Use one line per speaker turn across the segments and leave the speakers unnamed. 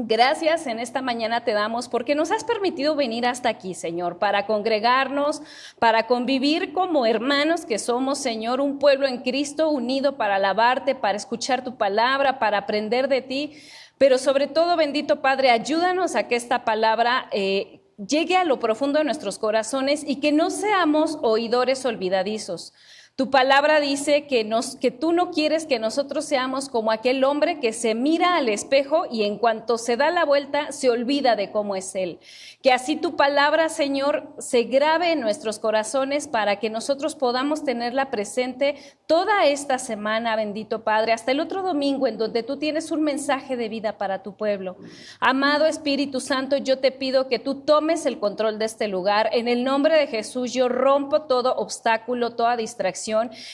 Gracias en esta mañana te damos porque nos has permitido venir hasta aquí, Señor, para congregarnos, para convivir como hermanos que somos, Señor, un pueblo en Cristo unido para alabarte, para escuchar tu palabra, para aprender de ti. Pero sobre todo, bendito Padre, ayúdanos a que esta palabra llegue a lo profundo de nuestros corazones y que no seamos oidores olvidadizos. Tu palabra dice que tú no quieres que nosotros seamos como aquel hombre que se mira al espejo y en cuanto se da la vuelta se olvida de cómo es él. Que así tu palabra, Señor, se grabe en nuestros corazones para que nosotros podamos tenerla presente toda esta semana, bendito Padre, hasta el otro domingo en donde tú tienes un mensaje de vida para tu pueblo. Amado Espíritu Santo, yo te pido que tú tomes el control de este lugar. En el nombre de Jesús yo rompo todo obstáculo, toda distracción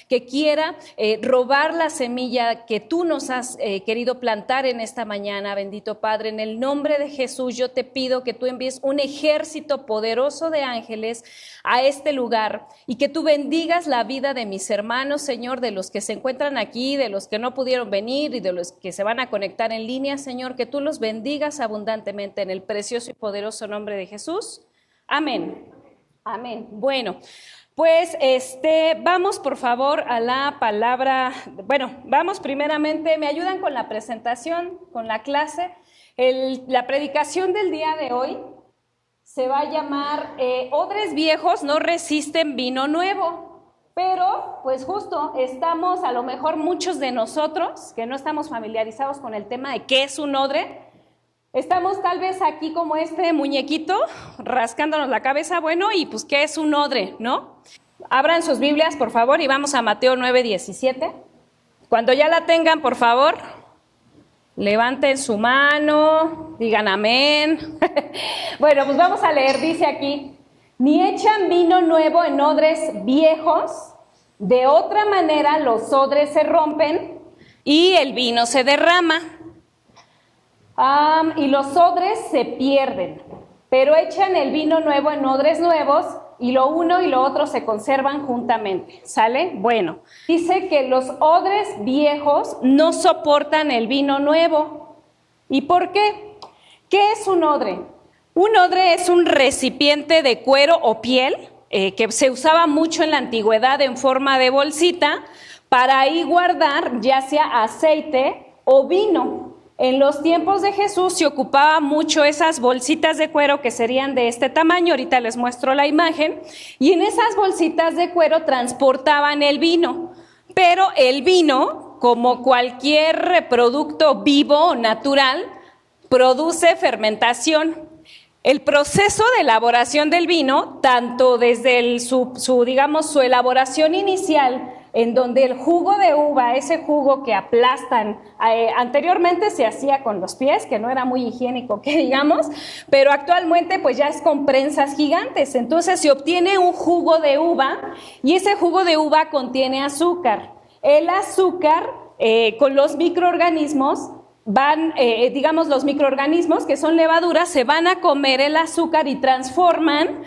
que quiera robar la semilla que tú nos has querido plantar en esta mañana, bendito Padre. En el nombre de Jesús yo te pido que tú envíes un ejército poderoso de ángeles a este lugar y que tú bendigas la vida de mis hermanos, Señor, de los que se encuentran aquí, de los que no pudieron venir y de los que se van a conectar en línea, Señor, que tú los bendigas abundantemente en el precioso y poderoso nombre de Jesús. Amén. Amén. Bueno, pues vamos por favor a la palabra. Bueno, vamos primeramente, me ayudan con la presentación, con la clase. La predicación del día de hoy se va a llamar Odres viejos no resisten vino nuevo. Pero pues justo estamos, a lo mejor muchos de nosotros que no estamos familiarizados con el tema de qué es un odre, estamos tal vez aquí como este muñequito, rascándonos la cabeza, bueno, y pues, ¿qué es un odre, no? Abran sus Biblias, por favor, y vamos a Mateo 9:17. Cuando ya la tengan, por favor, levanten su mano, digan amén. Bueno, pues vamos a leer, dice aquí, ni echan vino nuevo en odres viejos, de otra manera los odres se rompen y el vino se derrama. Y los odres se pierden, pero echan el vino nuevo en odres nuevos y lo uno y lo otro se conservan juntamente, ¿sale? Bueno, dice que los odres viejos no soportan el vino nuevo. ¿Y por qué? ¿Qué es un odre? Un odre es un recipiente de cuero o piel que se usaba mucho en la antigüedad en forma de bolsita para ahí guardar ya sea aceite o vino. En los tiempos de Jesús se ocupaba mucho esas bolsitas de cuero que serían de este tamaño, ahorita les muestro la imagen, y en esas bolsitas de cuero transportaban el vino, pero el vino, como cualquier producto vivo o natural, produce fermentación. El proceso de elaboración del vino, tanto desde su elaboración inicial, en donde el jugo de uva, ese jugo que aplastan, anteriormente se hacía con los pies, que no era muy higiénico, que digamos, pero actualmente pues ya es con prensas gigantes. Entonces se obtiene un jugo de uva y ese jugo de uva contiene azúcar. El azúcar con los microorganismos los microorganismos que son levaduras se van a comer el azúcar y transforman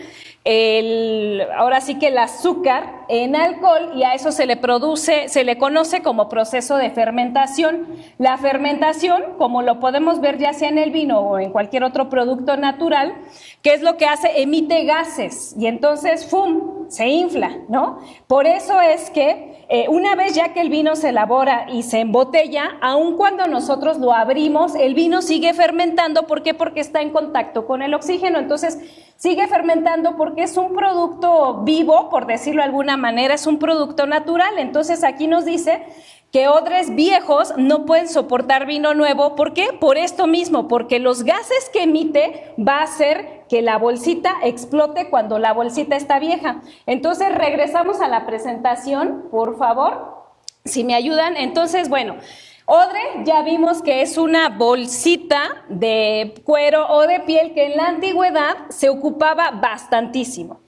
ahora sí que el azúcar en alcohol y a eso se le conoce como proceso de fermentación. La fermentación, como lo podemos ver ya sea en el vino o en cualquier otro producto natural, ¿qué es lo que hace? Emite gases y entonces ¡fum!, se infla, ¿no? Por eso es que una vez ya que el vino se elabora y se embotella, aun cuando nosotros lo abrimos, el vino sigue fermentando. ¿Por qué? Porque está en contacto con el oxígeno, entonces sigue fermentando porque es un producto vivo, por decirlo de alguna manera, es un producto natural. Entonces aquí nos dice que odres viejos no pueden soportar vino nuevo. ¿Por qué? Por esto mismo, porque los gases que emite va a hacer que la bolsita explote cuando la bolsita está vieja. Entonces regresamos a la presentación, por favor, si me ayudan. Entonces, bueno, odre ya vimos que es una bolsita de cuero o de piel que en la antigüedad se ocupaba bastantísimo.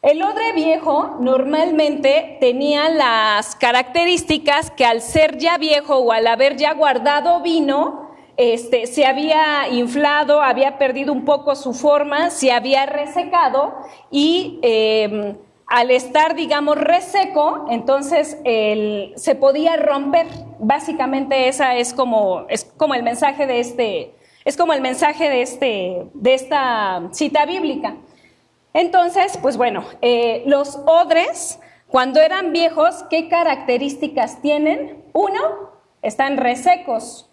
El odre viejo normalmente tenía las características que al ser ya viejo o al haber ya guardado vino, se había inflado, había perdido un poco su forma, se había resecado y al estar, digamos, reseco, entonces se podía romper. Básicamente esa es como el mensaje de Es como el mensaje de esta cita bíblica. Entonces, pues bueno, los odres, cuando eran viejos, ¿qué características tienen? Uno, están resecos,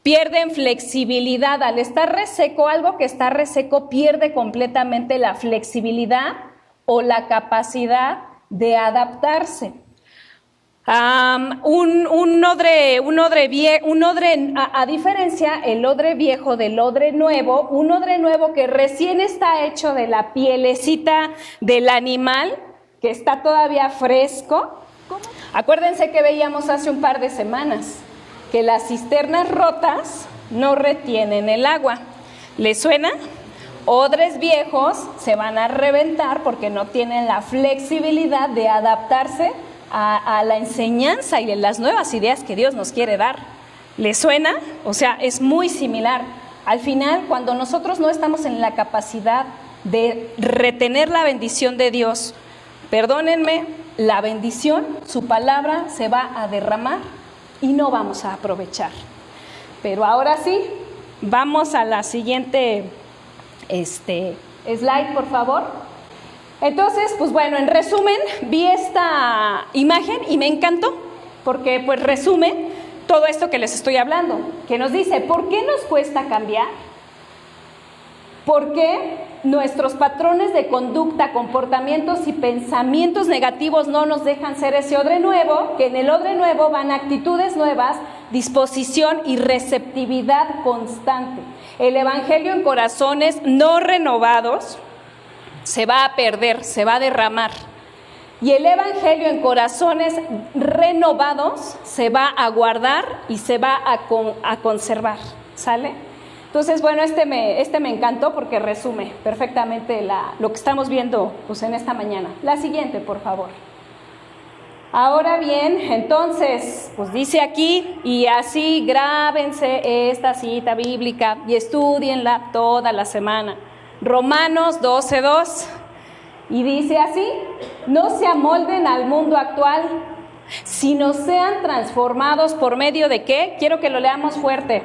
pierden flexibilidad. Al estar reseco, algo que está reseco pierde completamente la flexibilidad o la capacidad de adaptarse. A diferencia, el odre viejo del odre nuevo, un odre nuevo que recién está hecho de la pielecita del animal, que está todavía fresco. Acuérdense que veíamos hace un par de semanas que las cisternas rotas no retienen el agua. ¿Les suena? Odres viejos se van a reventar porque no tienen la flexibilidad de adaptarse a la enseñanza y las nuevas ideas que Dios nos quiere dar. ¿Les suena? O sea, es muy similar. Al final, cuando nosotros no estamos en la capacidad de retener la bendición de Dios, perdónenme, la bendición, su palabra se va a derramar y no vamos a aprovechar. Pero ahora sí, vamos a la siguiente slide, por favor. Entonces, pues bueno, en resumen, vi esta imagen y me encantó, porque pues resume todo esto que les estoy hablando, que nos dice, ¿por qué nos cuesta cambiar? ¿Por qué nuestros patrones de conducta, comportamientos y pensamientos negativos no nos dejan ser ese odre nuevo? Que en el odre nuevo van actitudes nuevas, disposición y receptividad constante. El evangelio en corazones no renovados se va a perder, se va a derramar. Y el evangelio en corazones renovados se va a guardar y se va a conservar. ¿Sale? Entonces, bueno, este me encantó porque resume perfectamente lo que estamos viendo pues, en esta mañana. La siguiente, por favor. Ahora bien, entonces, pues dice aquí, y así grábense esta cita bíblica y estudienla toda la semana. Romanos 12:2, y dice así, no se amolden al mundo actual, sino sean transformados por medio de ¿qué? Quiero que lo leamos fuerte.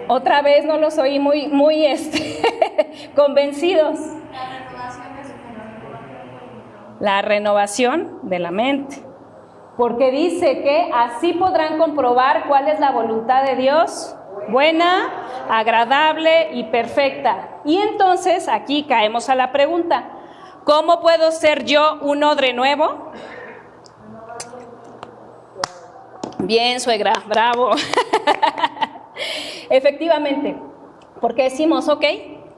Otra vez no los oí muy convencidos. La renovación de la mente. Porque dice que así podrán comprobar cuál es la voluntad de Dios, buena, agradable y perfecta. Y entonces aquí caemos a la pregunta, ¿cómo puedo ser yo un odre nuevo? Bien, suegra, bravo. Efectivamente, porque decimos, ok,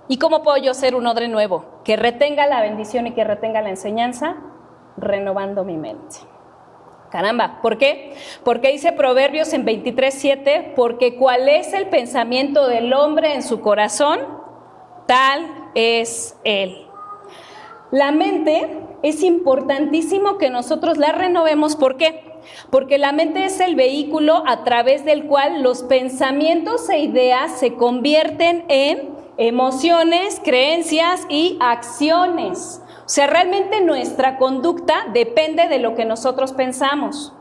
¿y cómo puedo yo ser un odre nuevo? Que retenga la bendición y que retenga la enseñanza, renovando mi mente. Caramba, ¿por qué? Porque dice Proverbios en 23:7, porque cuál es el pensamiento del hombre en su corazón, tal es él. La mente es importantísimo que nosotros la renovemos, ¿por qué? Porque la mente es el vehículo a través del cual los pensamientos e ideas se convierten en emociones, creencias y acciones. O sea, realmente nuestra conducta depende de lo que nosotros pensamos.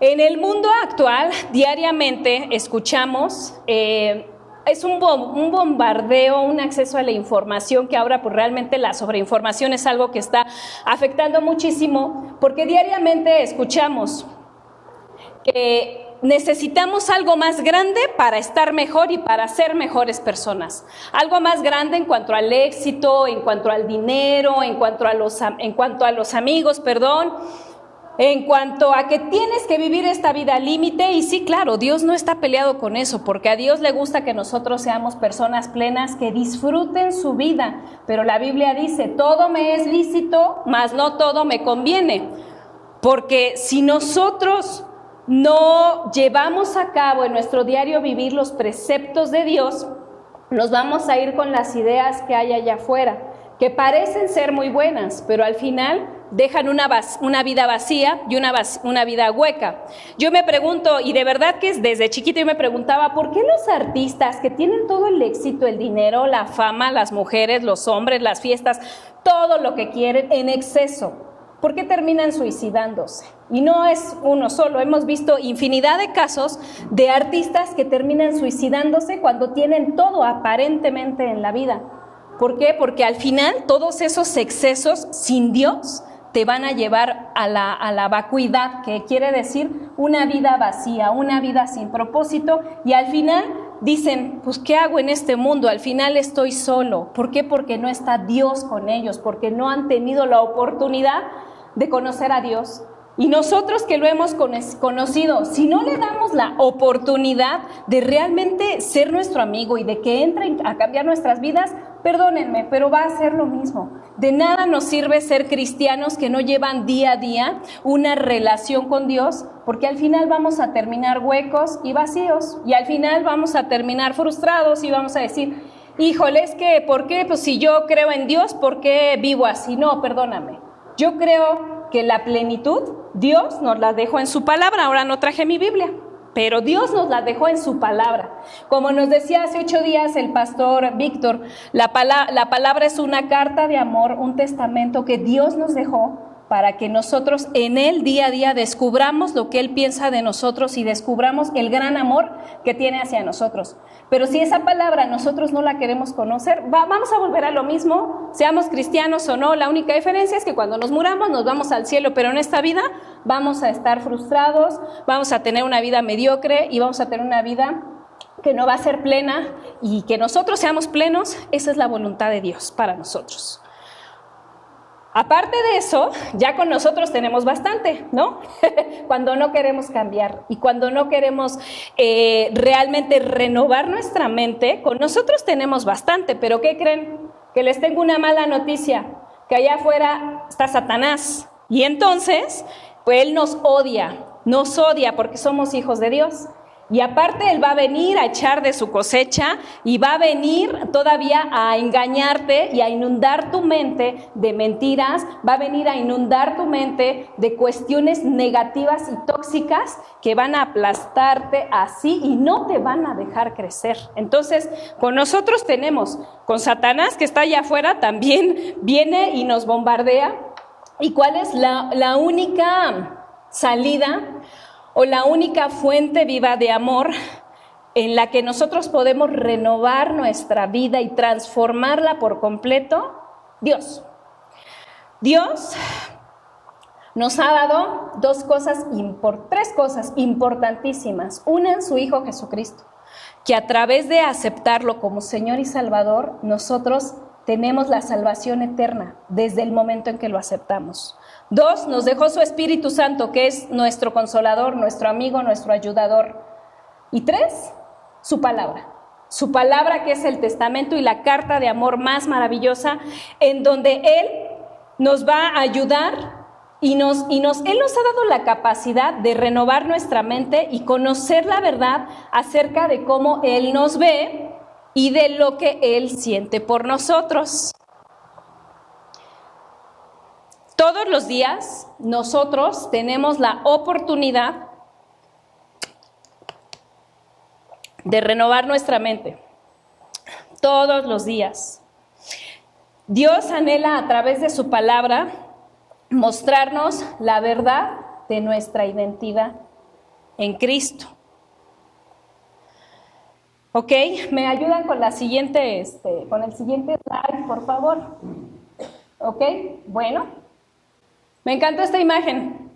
En el mundo actual, diariamente escuchamos, es un bombardeo, un acceso a la información que ahora pues realmente la sobreinformación es algo que está afectando muchísimo, porque diariamente escuchamos que necesitamos algo más grande para estar mejor y para ser mejores personas. Algo más grande en cuanto al éxito, en cuanto al dinero, en cuanto a los amigos, en cuanto a que tienes que vivir esta vida límite. Y sí, claro, Dios no está peleado con eso, porque a Dios le gusta que nosotros seamos personas plenas que disfruten su vida. Pero la Biblia dice, todo me es lícito, mas no todo me conviene. Porque si nosotros no llevamos a cabo en nuestro diario vivir los preceptos de Dios, nos vamos a ir con las ideas que hay allá afuera, que parecen ser muy buenas, pero al final dejan una vida vacía y una vida hueca. Yo me pregunto, y de verdad que desde chiquita yo me preguntaba, ¿por qué los artistas que tienen todo el éxito, el dinero, la fama, las mujeres, los hombres, las fiestas, todo lo que quieren en exceso? ¿por qué terminan suicidándose? Y no es uno solo, hemos visto infinidad de casos de artistas que terminan suicidándose cuando tienen todo aparentemente en la vida. ¿Por qué? Porque al final todos esos excesos sin Dios te van a llevar a la vacuidad, que quiere decir una vida vacía, una vida sin propósito, y al final dicen, pues ¿qué hago en este mundo? Al final estoy solo. ¿Por qué? Porque no está Dios con ellos, porque no han tenido la oportunidad de conocer a Dios. Y nosotros que lo hemos conocido, si no le damos la oportunidad de realmente ser nuestro amigo y de que entren a cambiar nuestras vidas, perdónenme, pero va a ser lo mismo. De nada nos sirve ser cristianos que no llevan día a día una relación con Dios, porque al final vamos a terminar huecos y vacíos, y al final vamos a terminar frustrados y vamos a decir, híjole, es que, ¿por qué? Pues si yo creo en Dios, ¿por qué vivo así? No, perdóname. Yo creo que la plenitud, Dios nos la dejó en su palabra. Ahora no traje mi Biblia, pero Dios nos la dejó en su palabra. Como nos decía hace 8 días el pastor Víctor, la palabra es una carta de amor, un testamento que Dios nos dejó para que nosotros en él día a día descubramos lo que él piensa de nosotros y descubramos el gran amor que tiene hacia nosotros. Pero si esa palabra nosotros no la queremos conocer, vamos a volver a lo mismo, seamos cristianos o no. La única diferencia es que cuando nos muramos nos vamos al cielo, pero en esta vida vamos a estar frustrados, vamos a tener una vida mediocre y vamos a tener una vida que no va a ser plena, y que nosotros seamos plenos, esa es la voluntad de Dios para nosotros. Aparte de eso, ya con nosotros tenemos bastante, ¿no? Cuando no queremos cambiar y cuando no queremos realmente renovar nuestra mente, con nosotros tenemos bastante. Pero ¿qué creen? Que les tengo una mala noticia, que allá afuera está Satanás. Y entonces, pues él nos odia porque somos hijos de Dios. Y aparte él va a venir a echar de su cosecha y va a venir todavía a engañarte y a inundar tu mente de mentiras, va a venir a inundar tu mente de cuestiones negativas y tóxicas que van a aplastarte así y no te van a dejar crecer. Entonces, con nosotros tenemos, con Satanás que está allá afuera, también viene y nos bombardea. ¿Y cuál es la única salida o la única fuente viva de amor en la que nosotros podemos renovar nuestra vida y transformarla por completo? Dios. Dios nos ha dado tres cosas importantísimas. Una, en su Hijo Jesucristo, que a través de aceptarlo como Señor y Salvador, nosotros tenemos la salvación eterna desde el momento en que lo aceptamos. 2, nos dejó su Espíritu Santo, que es nuestro consolador, nuestro amigo, nuestro ayudador. Y 3, su palabra. Su palabra, que es el testamento y la carta de amor más maravillosa, en donde Él nos va a ayudar y Él nos ha dado la capacidad de renovar nuestra mente y conocer la verdad acerca de cómo Él nos ve y de lo que Él siente por nosotros. Todos los días nosotros tenemos la oportunidad de renovar nuestra mente. Todos los días. Dios anhela a través de su palabra mostrarnos la verdad de nuestra identidad en Cristo. ¿Ok? ¿Me ayudan con la siguiente, con el siguiente slide, por favor? ¿Ok? Bueno. Me encantó esta imagen.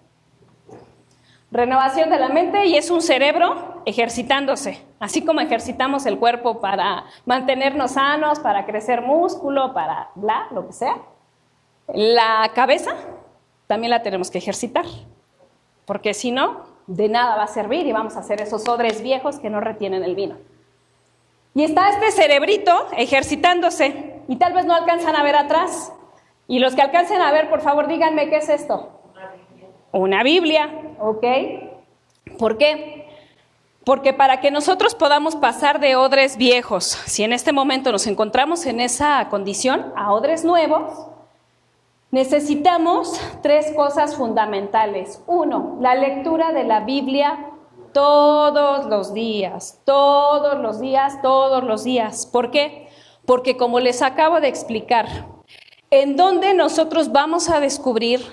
Renovación de la mente, y es un cerebro ejercitándose, así como ejercitamos el cuerpo para mantenernos sanos, para crecer músculo, para lo que sea. La cabeza también la tenemos que ejercitar, porque si no, de nada va a servir y vamos a hacer esos odres viejos que no retienen el vino. Y está este cerebrito ejercitándose, y tal vez no alcanzan a ver atrás. Y los que alcancen a ver, por favor, díganme, ¿qué es esto? Una Biblia, ¿ok? ¿Por qué? Porque para que nosotros podamos pasar de odres viejos, si en este momento nos encontramos en esa condición, a odres nuevos, necesitamos 3 cosas fundamentales. 1, la lectura de la Biblia todos los días. ¿Por qué? Porque como les acabo de explicar, en donde nosotros vamos a descubrir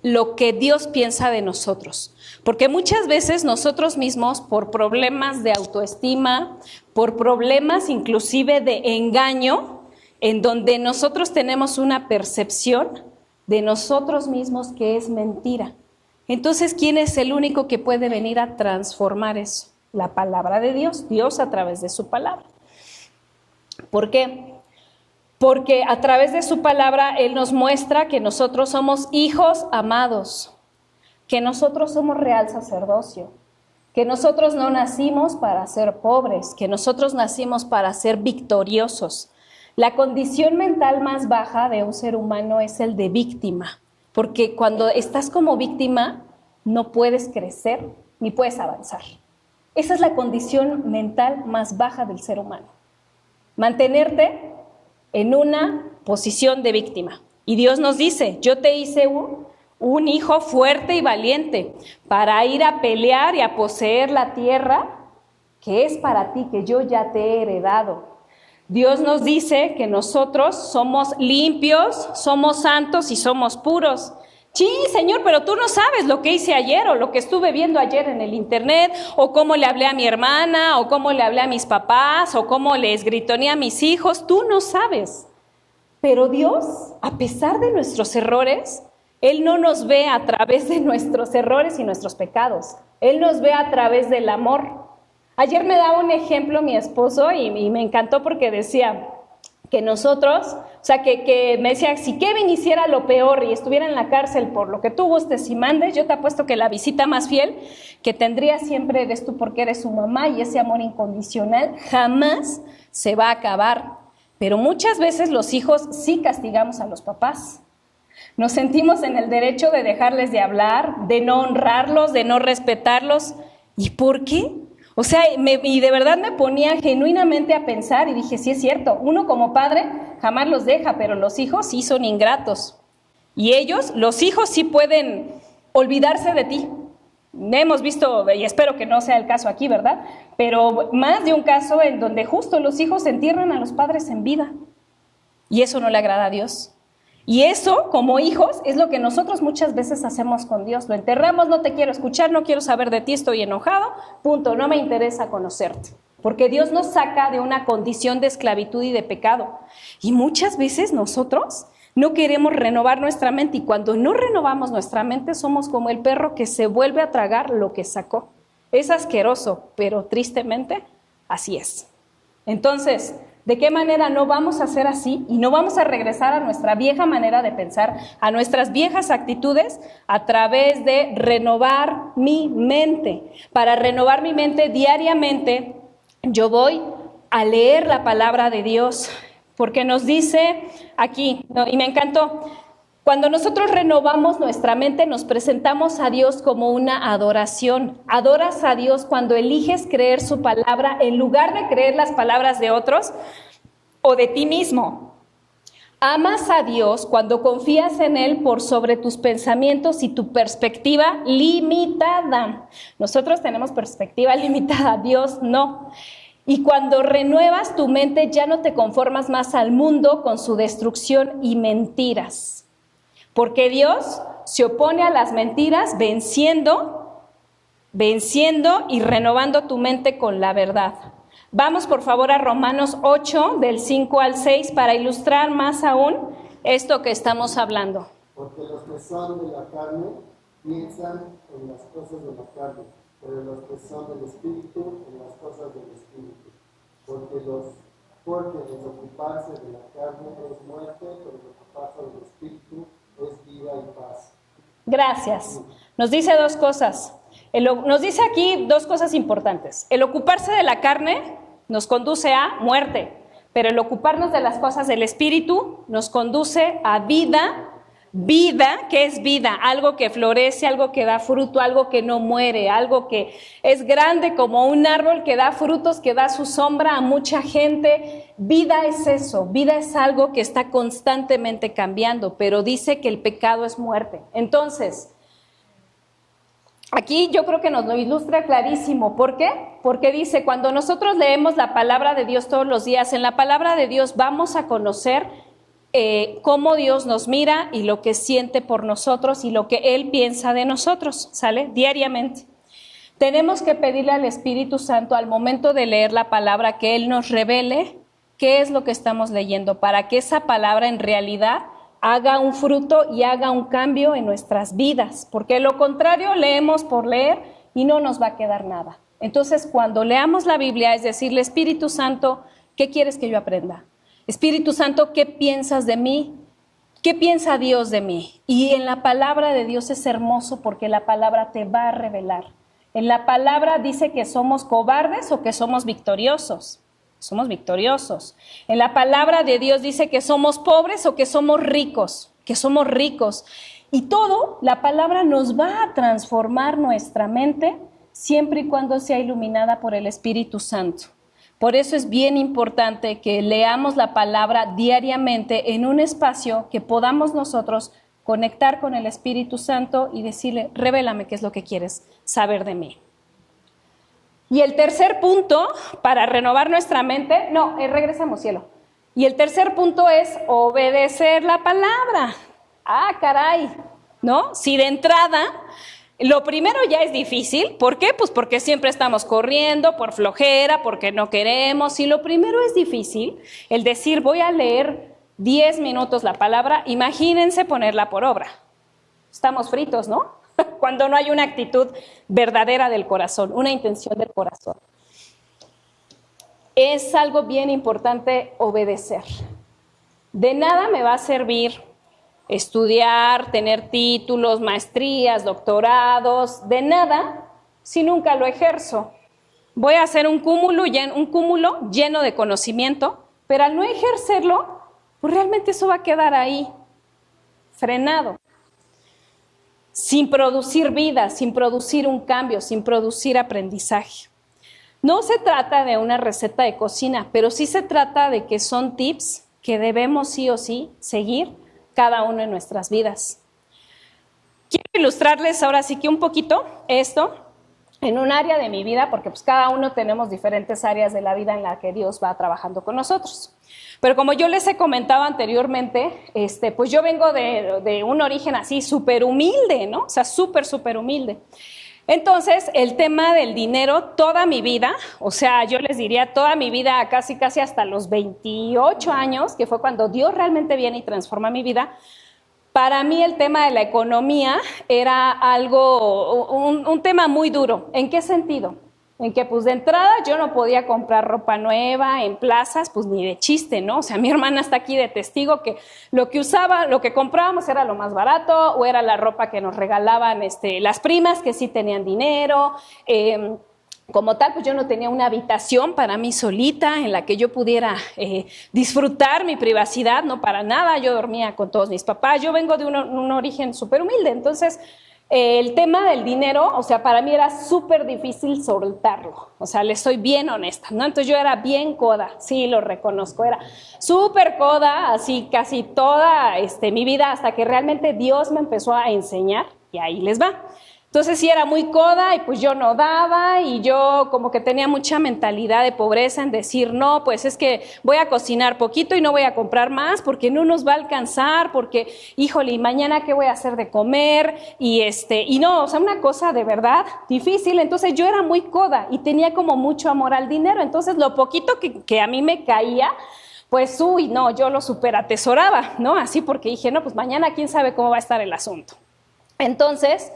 lo que Dios piensa de nosotros. Porque muchas veces nosotros mismos, por problemas de autoestima, por problemas inclusive de engaño, en donde nosotros tenemos una percepción de nosotros mismos que es mentira. Entonces, ¿quién es el único que puede venir a transformar eso? La palabra de Dios, Dios a través de su palabra. ¿Por qué? Porque a través de su palabra Él nos muestra que nosotros somos hijos amados, que nosotros somos real sacerdocio, que nosotros no nacimos para ser pobres, que nosotros nacimos para ser victoriosos. La condición mental más baja de un ser humano es el de víctima, porque cuando estás como víctima no puedes crecer ni puedes avanzar. Esa es la condición mental más baja del ser humano. Mantenerte en una posición de víctima. Y Dios nos dice, yo te hice un hijo fuerte y valiente para ir a pelear y a poseer la tierra que es para ti, que yo ya te he heredado. Dios nos dice que nosotros somos limpios, somos santos y somos puros. Sí, Señor, pero tú no sabes lo que hice ayer o lo que estuve viendo ayer en el internet, o cómo le hablé a mi hermana, o cómo le hablé a mis papás, o cómo les gritoné a mis hijos. Tú no sabes. Pero Dios, a pesar de nuestros errores, Él no nos ve a través de nuestros errores y nuestros pecados. Él nos ve a través del amor. Ayer me daba un ejemplo mi esposo y me encantó porque decía que nosotros, o sea, que me decía, si Kevin hiciera lo peor y estuviera en la cárcel por lo que tú gustes y mandes, yo te apuesto que la visita más fiel que tendría siempre eres tú porque eres su mamá y ese amor incondicional jamás se va a acabar. Pero muchas veces los hijos sí castigamos a los papás. Nos sentimos en el derecho de dejarles de hablar, de no honrarlos, de no respetarlos. ¿Y por qué? O sea, y de verdad me ponía genuinamente a pensar y dije, sí es cierto, uno como padre jamás los deja, pero los hijos sí son ingratos. Y ellos, los hijos sí pueden olvidarse de ti. Hemos visto, y espero que no sea el caso aquí, ¿verdad? Pero más de un caso en donde justo los hijos entierran a los padres en vida. Y eso no le agrada a Dios. Y eso, como hijos, es lo que nosotros muchas veces hacemos con Dios. Lo enterramos, no te quiero escuchar, no quiero saber de ti, estoy enojado, punto, no me interesa conocerte. Porque Dios nos saca de una condición de esclavitud y de pecado. Y muchas veces nosotros no queremos renovar nuestra mente. Y cuando no renovamos nuestra mente, somos como el perro que se vuelve a tragar lo que sacó. Es asqueroso, pero tristemente así es. Entonces, ¿de qué manera no vamos a ser así y no vamos a regresar a nuestra vieja manera de pensar, a nuestras viejas actitudes a través de renovar mi mente? Para renovar mi mente diariamente, yo voy a leer la palabra de Dios, porque nos dice aquí, y me encantó, cuando nosotros renovamos nuestra mente, nos presentamos a Dios como una adoración. Adoras a Dios cuando eliges creer su palabra en lugar de creer las palabras de otros o de ti mismo. Amas a Dios cuando confías en Él por sobre tus pensamientos y tu perspectiva limitada. Nosotros tenemos perspectiva limitada, Dios no. Y cuando renuevas tu mente, ya no te conformas más al mundo con su destrucción y mentiras. Porque Dios se opone a las mentiras venciendo y renovando tu mente con la verdad. Vamos por favor a Romanos 8, del 5 al 6, para ilustrar más aún esto que estamos hablando.
Porque los que son de la carne piensan en las cosas de la carne, pero los que son del Espíritu en las cosas del Espíritu. Porque desocuparse de la carne es muerte, pero desocuparse del Espíritu es vida y paz.
Gracias. Nos dice dos cosas. Nos dice aquí dos cosas importantes. El ocuparse de la carne nos conduce a muerte, pero el ocuparnos de las cosas del Espíritu nos conduce a vida. Vida, ¿qué es vida? Algo que florece, algo que da fruto, algo que no muere, algo que es grande como un árbol que da frutos, que da su sombra a mucha gente. Vida es eso, vida es algo que está constantemente cambiando, pero dice que el pecado es muerte. Entonces, aquí yo creo que nos lo ilustra clarísimo. ¿Por qué? Porque dice, cuando nosotros leemos la palabra de Dios todos los días, en la palabra de Dios vamos a conocer cómo Dios nos mira y lo que siente por nosotros y lo que Él piensa de nosotros, ¿sale? Diariamente. Tenemos que pedirle al Espíritu Santo al momento de leer la palabra que Él nos revele qué es lo que estamos leyendo, para que esa palabra en realidad haga un fruto y haga un cambio en nuestras vidas, porque lo contrario leemos por leer y no nos va a quedar nada. Entonces, cuando leamos la Biblia, es decirle, Espíritu Santo, ¿qué quieres que yo aprenda? Espíritu Santo, ¿qué piensas de mí? ¿Qué piensa Dios de mí? Y en la palabra de Dios es hermoso porque la palabra te va a revelar. En la palabra dice que somos cobardes o que somos victoriosos. Somos victoriosos. En la palabra de Dios dice que somos pobres o que somos ricos, que somos ricos. Y todo, la palabra nos va a transformar nuestra mente siempre y cuando sea iluminada por el Espíritu Santo. Por eso es bien importante que leamos la palabra diariamente en un espacio que podamos nosotros conectar con el Espíritu Santo y decirle, revélame qué es lo que quieres saber de mí. Y el tercer punto, para renovar nuestra mente, regresamos, cielo. Y el tercer punto es obedecer la palabra. Ah, caray, ¿no? Si de entrada, lo primero ya es difícil. ¿Por qué? Pues porque siempre estamos corriendo por flojera, porque no queremos. Si lo primero es difícil, el decir voy a leer 10 minutos la palabra, imagínense ponerla por obra. Estamos fritos, ¿no? Cuando no hay una actitud verdadera del corazón, una intención del corazón. Es algo bien importante obedecer. De nada me va a servir estudiar, tener títulos, maestrías, doctorados, de nada si nunca lo ejerzo. Voy a hacer un cúmulo lleno de conocimiento, pero al no ejercerlo, pues realmente eso va a quedar ahí, frenado. Sin producir vida, sin producir un cambio, sin producir aprendizaje. No se trata de una receta de cocina, pero sí se trata de que son tips que debemos sí o sí seguir cada uno en nuestras vidas. Quiero ilustrarles ahora sí que un poquito esto en un área de mi vida, porque pues cada uno tenemos diferentes áreas de la vida en la que Dios va trabajando con nosotros. Pero como yo les he comentado anteriormente, pues yo vengo de un origen así súper humilde, ¿no? O sea, súper humilde. Entonces, el tema del dinero, toda mi vida, o sea, yo les diría toda mi vida, casi hasta los 28 años, que fue cuando Dios realmente viene y transforma mi vida, para mí el tema de la economía era un tema muy duro. ¿En qué sentido? En que pues de entrada yo no podía comprar ropa nueva en plazas, pues ni de chiste, ¿no? O sea, mi hermana está aquí de testigo que lo que comprábamos era lo más barato o era la ropa que nos regalaban las primas que sí tenían dinero. Como tal, pues yo no tenía una habitación para mí solita en la que yo pudiera disfrutar mi privacidad, no para nada. Yo dormía con todos mis papás. Yo vengo de un origen súper humilde, entonces el tema del dinero, o sea, para mí era súper difícil soltarlo. O sea, les soy bien honesta, ¿no? Entonces yo era bien coda, sí, lo reconozco, era súper coda, así casi toda mi vida, hasta que realmente Dios me empezó a enseñar, y ahí les va. Entonces sí era muy coda y pues yo no daba y yo como que tenía mucha mentalidad de pobreza en decir, no, pues es que voy a cocinar poquito y no voy a comprar más porque no nos va a alcanzar, porque, híjole, ¿y mañana qué voy a hacer de comer? Y no, o sea, una cosa de verdad difícil. Entonces yo era muy coda y tenía como mucho amor al dinero. Entonces lo poquito que a mí me caía, pues, no, yo lo súper atesoraba, ¿no? Así porque dije, no, pues mañana quién sabe cómo va a estar el asunto. Entonces,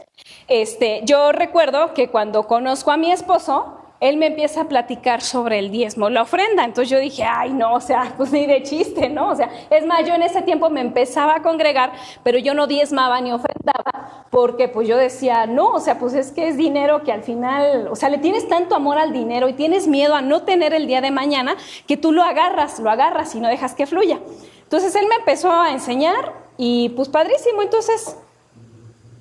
yo recuerdo que cuando conozco a mi esposo, él me empieza a platicar sobre el diezmo, la ofrenda. Entonces yo dije, ay, no, o sea, pues ni de chiste, ¿no? O sea, es más, yo en ese tiempo me empezaba a congregar, pero yo no diezmaba ni ofrendaba, porque pues yo decía, no, o sea, pues es que es dinero que al final, o sea, le tienes tanto amor al dinero y tienes miedo a no tener el día de mañana, que tú lo agarras y no dejas que fluya. Entonces él me empezó a enseñar y pues padrísimo. Entonces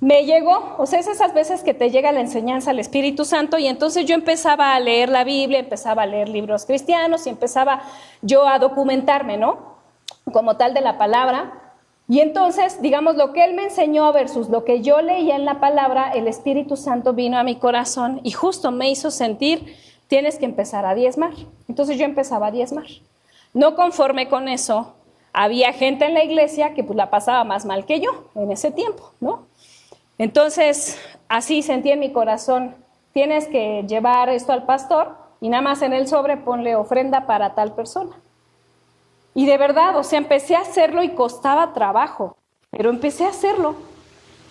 me llegó, o sea, es esas veces que te llega la enseñanza al Espíritu Santo, y entonces yo empezaba a leer la Biblia, empezaba a leer libros cristianos y empezaba yo a documentarme, ¿no? Como tal de la palabra. Y entonces, digamos, lo que él me enseñó versus lo que yo leía en la palabra, el Espíritu Santo vino a mi corazón y justo me hizo sentir, tienes que empezar a diezmar. Entonces yo empezaba a diezmar. No conforme con eso, había gente en la iglesia que pues la pasaba más mal que yo en ese tiempo, ¿no? Entonces, así sentí en mi corazón, tienes que llevar esto al pastor y nada más en el sobre ponle ofrenda para tal persona. Y de verdad, o sea, empecé a hacerlo y costaba trabajo, pero empecé a hacerlo.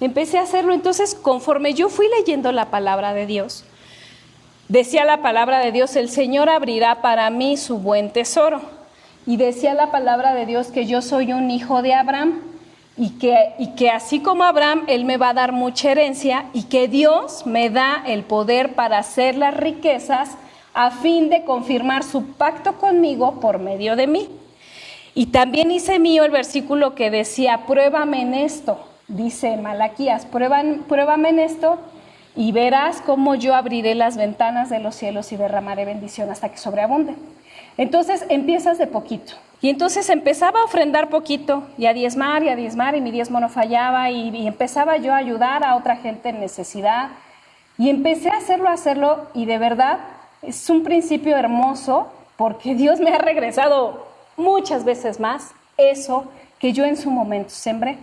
Entonces, conforme yo fui leyendo la palabra de Dios, decía la palabra de Dios, el Señor abrirá para mí su buen tesoro. Y decía la palabra de Dios que yo soy un hijo de Abraham y que así como Abraham, Él me va a dar mucha herencia y que Dios me da el poder para hacer las riquezas a fin de confirmar su pacto conmigo por medio de mí. Y también hice mío el versículo que decía, pruébame en esto, dice Malaquías, pruébame en esto y verás cómo yo abriré las ventanas de los cielos y derramaré bendición hasta que sobreabunde. Entonces empiezas de poquito. Y entonces empezaba a ofrendar poquito y a diezmar y mi diezmo no fallaba y empezaba yo a ayudar a otra gente en necesidad. Y empecé a hacerlo y de verdad es un principio hermoso porque Dios me ha regresado muchas veces más eso que yo en su momento sembré.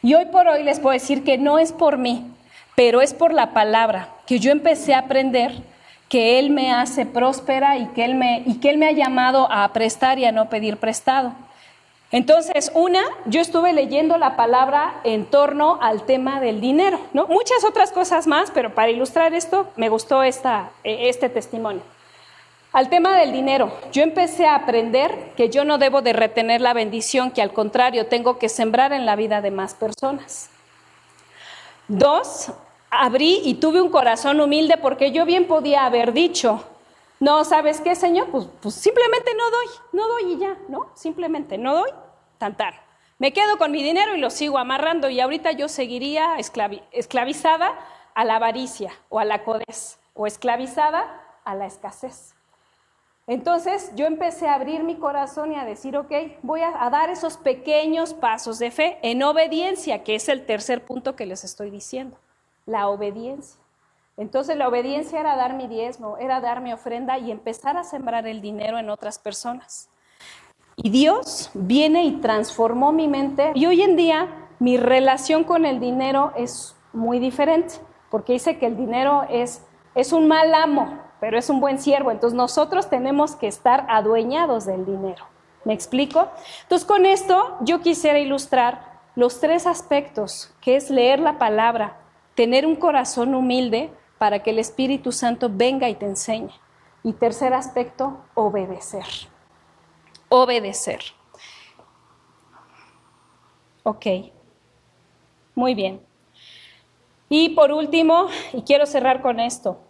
Y hoy por hoy les puedo decir que no es por mí, pero es por la palabra que yo empecé a aprender que Él me hace próspera y que Él me ha llamado a prestar y a no pedir prestado. Entonces, yo estuve leyendo la palabra en torno al tema del dinero, ¿no? Muchas otras cosas más, pero para ilustrar esto me gustó este testimonio. Al tema del dinero, yo empecé a aprender que yo no debo de retener la bendición, que al contrario tengo que sembrar en la vida de más personas. 2, abrí y tuve un corazón humilde porque yo bien podía haber dicho, no, ¿sabes qué, Señor? Pues simplemente no doy y ya, ¿no? Simplemente no doy, tantar. Me quedo con mi dinero y lo sigo amarrando y ahorita yo seguiría esclavizada a la avaricia o a la codez o esclavizada a la escasez. Entonces yo empecé a abrir mi corazón y a decir, ok, voy a dar esos pequeños pasos de fe en obediencia, que es el tercer punto que les estoy diciendo, la obediencia. Entonces la obediencia era dar mi diezmo, era dar mi ofrenda y empezar a sembrar el dinero en otras personas. Y Dios viene y transformó mi mente y hoy en día mi relación con el dinero es muy diferente, porque dice que el dinero es un mal amo, pero es un buen siervo. Entonces nosotros tenemos que estar adueñados del dinero. ¿Me explico? Entonces con esto yo quisiera ilustrar los 3 aspectos, que es leer la palabra, tener un corazón humilde para que el Espíritu Santo venga y te enseñe. Y tercer aspecto, obedecer. Obedecer. Ok, muy bien. Y por último, y quiero cerrar con esto,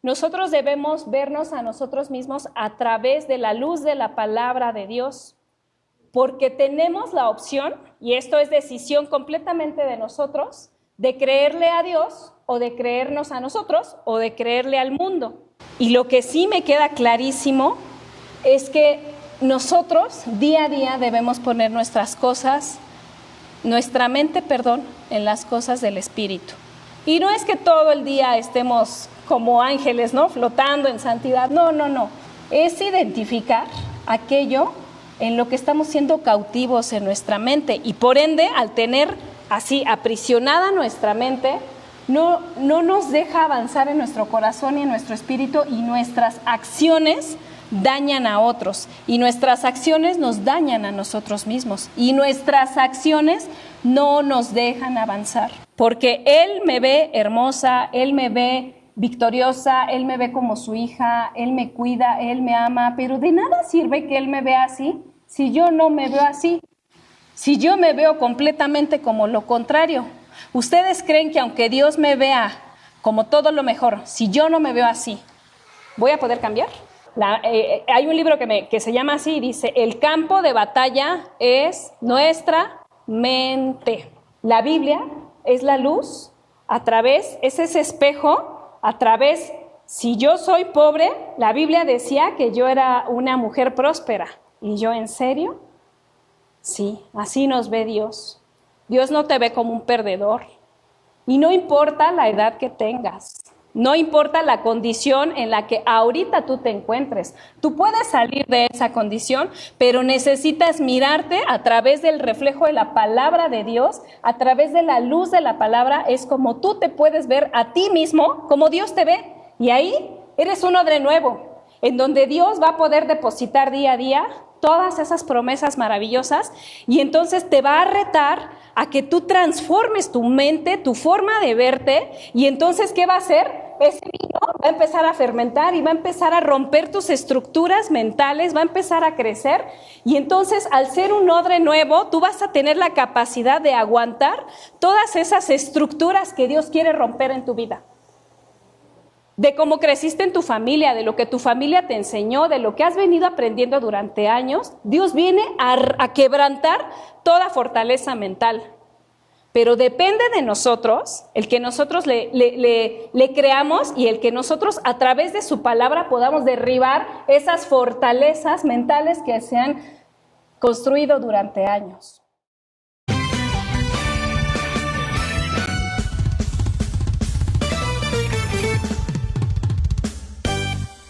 nosotros debemos vernos a nosotros mismos a través de la luz de la palabra de Dios, porque tenemos la opción, y esto es decisión completamente de nosotros, de creerle a Dios o de creernos a nosotros o de creerle al mundo. Y lo que sí me queda clarísimo es que nosotros día a día debemos poner nuestra mente, en las cosas del Espíritu. Y no es que todo el día estemos como ángeles, ¿no? Flotando en santidad. No. Es identificar aquello en lo que estamos siendo cautivos en nuestra mente. Y por ende, al tener así aprisionada nuestra mente, no nos deja avanzar en nuestro corazón y en nuestro espíritu, y nuestras acciones dañan a otros, y nuestras acciones nos dañan a nosotros mismos, y nuestras acciones no nos dejan avanzar, porque Él me ve hermosa, Él me ve victoriosa, Él me ve como su hija, Él me cuida, Él me ama, pero de nada sirve que Él me vea así si yo no me veo así, si yo me veo completamente como lo contrario. ¿Ustedes creen que aunque Dios me vea como todo lo mejor, si yo no me veo así, voy a poder cambiar? Hay un libro que se llama así y dice, el campo de batalla es nuestra mente. La Biblia es la luz, es ese espejo, si yo soy pobre, la Biblia decía que yo era una mujer próspera. ¿Y yo en serio? Sí, así nos ve Dios. Dios no te ve como un perdedor. Y no importa la edad que tengas, No importa la condición en la que ahorita tú te encuentres. Tú puedes salir de esa condición, pero necesitas mirarte a través del reflejo de la palabra de Dios, a través de la luz de la palabra. Es como tú te puedes ver a ti mismo, como Dios te ve. Y ahí eres un odre nuevo, en donde Dios va a poder depositar día a día todas esas promesas maravillosas, y entonces te va a retar a que tú transformes tu mente, tu forma de verte, y entonces, ¿qué va a hacer? Ese vino va a empezar a fermentar y va a empezar a romper tus estructuras mentales, va a empezar a crecer, y entonces, al ser un odre nuevo, tú vas a tener la capacidad de aguantar todas esas estructuras que Dios quiere romper en tu vida. De cómo creciste en tu familia, de lo que tu familia te enseñó, de lo que has venido aprendiendo durante años, Dios viene a quebrantar toda fortaleza mental. Pero depende de nosotros, el que nosotros le creamos y el que nosotros a través de su palabra podamos derribar esas fortalezas mentales que se han construido durante años.